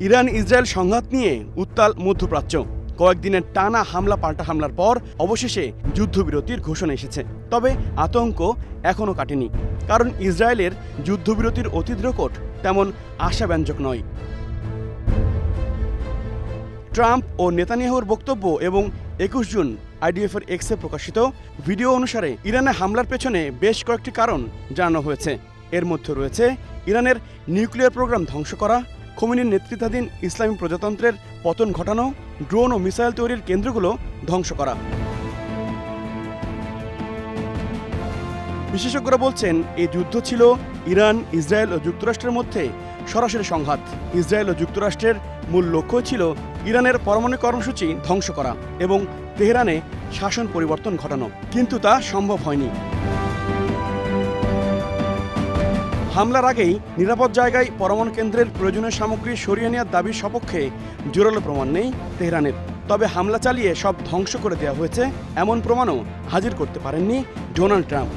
Iran Israel সংঘাত নিয়ে উত্তাল মধ্যপ্রাচ্য। কয়েকদিনের টানা হামলা পাল্টা হামলার পর অবশেষে যুদ্ধবিরতির ঘোষণা এসেছে। তবে আতঙ্ক এখনও কাটেনি, কারণ ইসরায়েলের যুদ্ধবিরতির অতিদ্রকট তেমন আশাব্যঞ্জক নয়। ট্রাম্প ও নেতানিয়াহুর বক্তব্য এবং 21 জুন আইডিএফের এক্সে প্রকাশিত ভিডিও অনুসারে ইরানে হামলার পেছনে বেশ কয়েকটি কারণ জানানো হয়েছে। এর মধ্যে রয়েছে ইরানের নিউক্লিয়ার প্রোগ্রাম ধ্বংস করা, খোমেনির নেতৃত্বাধীন ইসলামী প্রজাতন্ত্রের পতন ঘটানো, ড্রোন ও মিসাইল তৈরির কেন্দ্রগুলো ধ্বংস করা। বিশেষজ্ঞরা বলছেন, এই যুদ্ধ ছিল ইরান, ইসরায়েল ও যুক্তরাষ্ট্রের মধ্যে সরাসরি সংঘাত। ইসরায়েল ও যুক্তরাষ্ট্রের মূল লক্ষ্য ছিল ইরানের পরমাণু কর্মসূচি ধ্বংস করা এবং তেহরানে শাসন পরিবর্তন ঘটানো, কিন্তু তা সম্ভব হয়নি। হামলার আগেই নিরাপদ জায়গায় পরমাণু কেন্দ্রের প্রয়োজনীয় সামগ্রী সরিয়ে নেওয়ার দাবির সপক্ষে জোরালো প্রমাণ নেই তেহরানের। তবে হামলা চালিয়ে সব ধ্বংস করে দেওয়া হয়েছে এমন প্রমাণও হাজির করতে পারেননি ডোনাল্ড ট্রাম্প।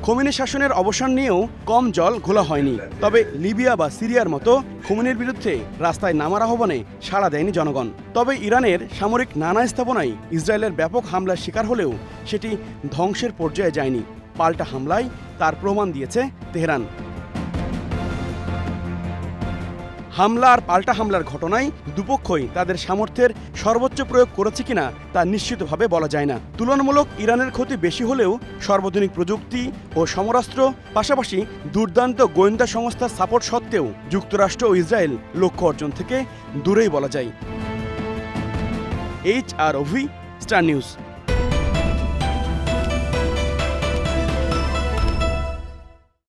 খোমেনি শাসনের অবসান নিয়েও কম জল ঘোলা হয়নি। তবে লিবিয়া বা সিরিয়ার মতো খোমেনির বিরুদ্ধে রাস্তায় নামার আহ্বানে সাড়া দেয়নি জনগণ। তবে ইরানের সামরিক নানা স্থাপনায় ইসরায়েলের ব্যাপক হামলার শিকার হলেও সেটি ধ্বংসের পর্যায়ে যায়নি। পাল্টা হামলায় তার প্রমাণ দিয়েছে তেহরান। হামলা আর পাল্টা হামলার ঘটনায় দুপক্ষই তাদের সামর্থ্যের সর্বোচ্চ প্রয়োগ করেছে কিনা তা নিশ্চিতভাবে বলা যায় না। তুলনামূলক ইরানের ক্ষতি বেশি হলেও সর্বাধুনিক প্রযুক্তি ও সমরাস্ত্র, পাশাপাশি দুর্দান্ত গোয়েন্দা সংস্থার সাপোর্ট সত্ত্বেও যুক্তরাষ্ট্র ও ইসরায়েল লক্ষ্য অর্জন থেকে দূরেই বলা যায়। HROV, star news.